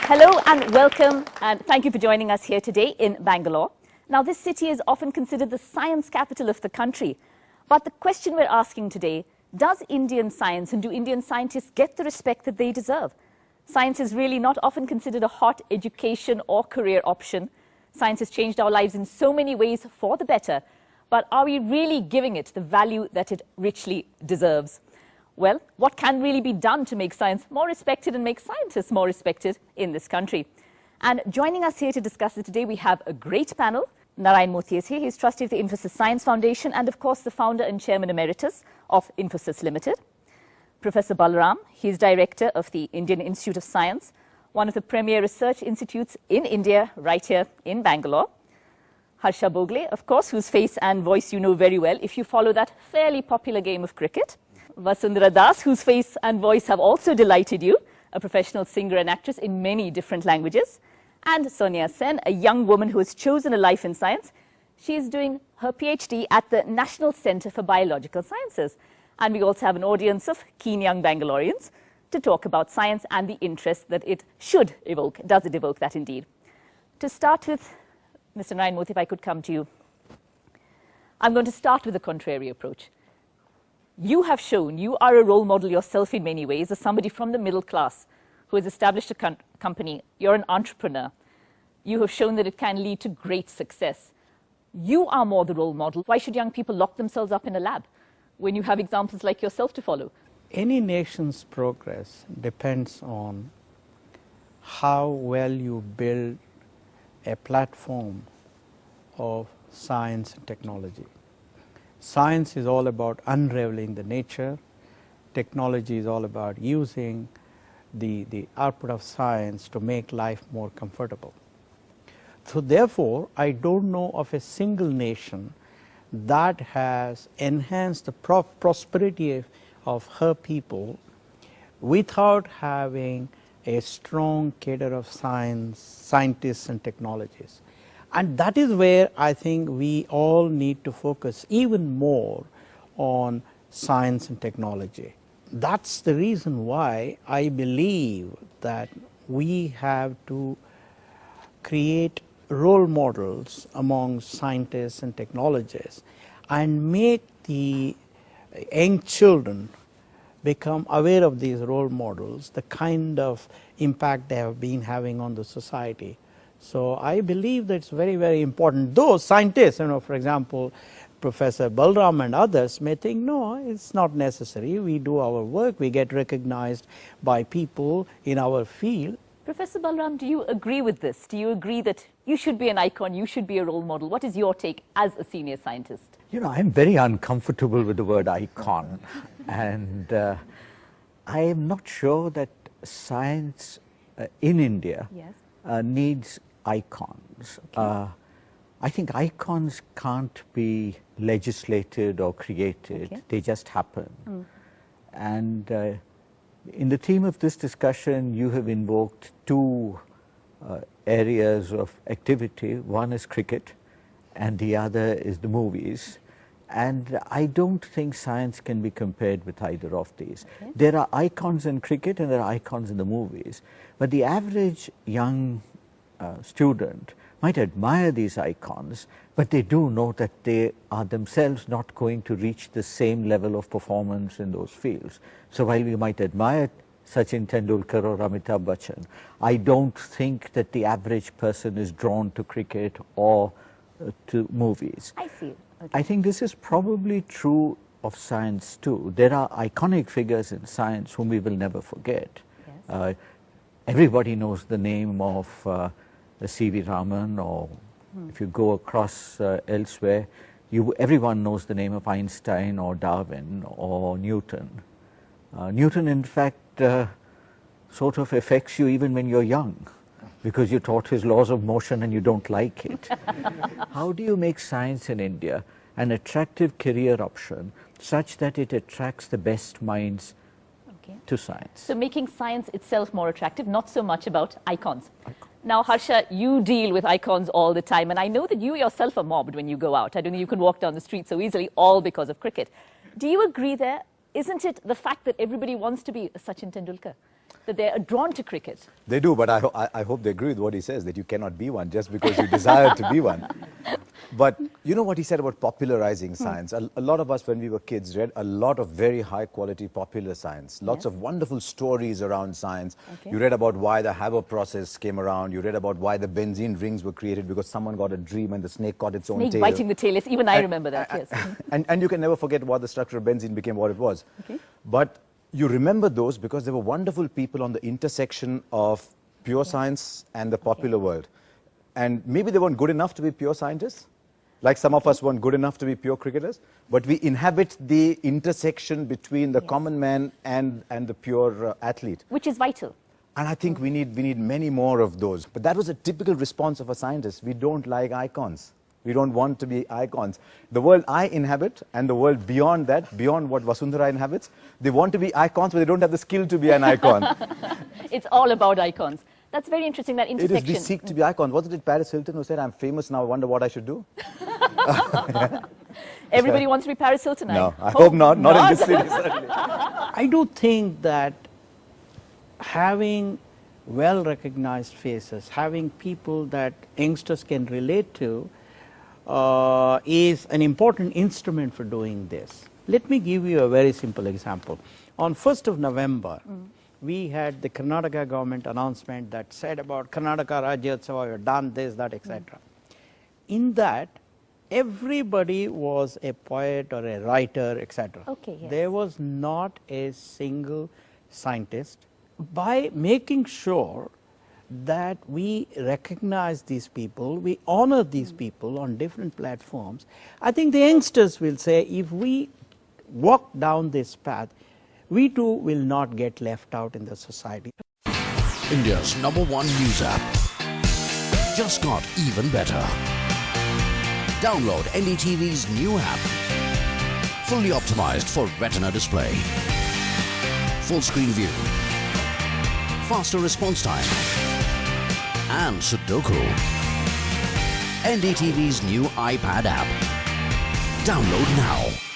Hello and welcome, and thank you for joining us here today in Bangalore. Now, this city is often considered the science capital of the country. But the question we're asking today, does Indian science and do Indian scientists get the respect that they deserve? Science is really not often considered a hot education or career option. Science has changed our lives in so many ways for the better. But are we really giving it the value that it richly deserves? Well, what can really be done to make science more respected and make scientists more respected in this country? And joining us here to discuss it today, we have a great panel. Narayana Murthy is here. He's trustee of the Infosys Science Foundation and, of course, the founder and chairman emeritus of Infosys Limited. Professor Balaram, he's director of the Indian Institute of Science, one of the premier research institutes in India, right here in Bangalore. Harsha Bogle, of course, whose face and voice you know very well if you follow that fairly popular game of cricket. Vasundhara Das, whose face and voice have also delighted you, a professional singer and actress in many different languages. And Sonia Sen, a young woman who has chosen a life in science. She is doing her PhD at the National Centre for Biological Sciences. And we also have an audience of keen young Bangaloreans to talk about science and the interest that it should evoke. Does it evoke that indeed? To start with, Mr. Narayana Murthy, if I could come to you. I'm going to start with a contrary approach. You have shown you are a role model yourself in many ways as somebody from the middle class who has established a company. You're an entrepreneur. You have shown that it can lead to great success. You are more the role model. Why should young people lock themselves up in a lab when you have examples like yourself to follow? Any nation's progress depends on how well you build a platform of science and technology. Science is all about unraveling the nature. Technology is all about using the output of science to make life more comfortable. So therefore, I don't know of a single nation that has enhanced the prosperity of her people without having a strong cadre of scientists and technologists. And that is where I think we all need to focus even more on science and technology. That's the reason why I believe that we have to create role models among scientists and technologists and make the young children become aware of these role models, the kind of impact they have been having on the society. So I believe that it's very, very important. Though scientists, for example, Professor Balaram and others may think, no, it's not necessary. We do our work, we get recognized by people in our field. Professor Balaram, do you agree with this? Do you agree that you should be an icon, you should be a role model? What is your take as a senior scientist? I'm very uncomfortable with the word icon. And I am not sure that science in India needs icons. Okay. I think icons can't be legislated or created. Okay. They just happen. And in the theme of this discussion, you have invoked two areas of activity. One is cricket and the other is the movies. And I don't think science can be compared with either of these. Okay. There are icons in cricket and there are icons in the movies. But the average young student might admire these icons, but they do know that they are themselves not going to reach the same level of performance in those fields. So while we might admire Sachin Tendulkar or Amitabh Bachchan, I don't think that the average person is drawn to cricket or to movies. I see. Okay. I think this is probably true of science too. There are iconic figures in science whom we will never forget. Yes. Everybody knows the name of C.V. Raman, or if you go across elsewhere, everyone knows the name of Einstein or Darwin or Newton. Newton, in fact, sort of affects you even when you're young, because you're taught his laws of motion and you don't like it. How do you make science in India an attractive career option such that it attracts the best minds to science? So making science itself more attractive, not so much about icons. Now, Harsha, you deal with icons all the time, and I know that you yourself are mobbed when you go out. I don't think you can walk down the street so easily, all because of cricket. Do you agree there isn't it the fact that everybody wants to be a Sachin Tendulkar? That they're drawn to cricket? They do, but I hope they agree with what he says, that you cannot be one just because you desire to be one. But you know what he said about popularizing science? A lot of us, when we were kids, read a lot of very high-quality popular science. Lots of wonderful stories around science. Okay. You read about why the Haber process came around. You read about why the benzene rings were created because someone got a dream and the snake caught its own tail. Snake biting the tail, yes, even I remember that, yes. And you can never forget why the structure of benzene became what it was. Okay. But you remember those because there were wonderful people on the intersection of pure science and the popular world. And maybe they weren't good enough to be pure scientists, like some of us weren't good enough to be pure cricketers, but we inhabit the intersection between the common man and the pure athlete. Which is vital. And I think we need many more of those. But that was a typical response of a scientist. We don't like icons. We don't want to be icons. The world I inhabit and the world beyond that, beyond what Vasundhara inhabits, they want to be icons, but they don't have the skill to be an icon. It's all about icons. That's very interesting, that intersection. It is, we seek to be icons. Wasn't it Paris Hilton who said, I'm famous now, I wonder what I should do? Everybody wants to be Paris Hilton. No, I hope not. Not in this city, certainly. I do think that having well-recognized faces, having people that youngsters can relate to, is an important instrument for doing this. Let me give you a very simple example. On 1st of November, we had the Karnataka government announcement that said about Karnataka Rajyotsava, we've done this, that, etc. In that, everybody was a poet or a writer, etc. Okay, yes. There was not a single scientist. By making sure that we recognize these people, we honor these people on different platforms, I think the youngsters will say, if we walk down this path, we too will not get left out in the society. India's #1 news app just got even better. Download NDTV's new app. Fully optimized for retina display. Full screen view. Faster response time. And Sudoku. NDTV's new iPad app. Download now.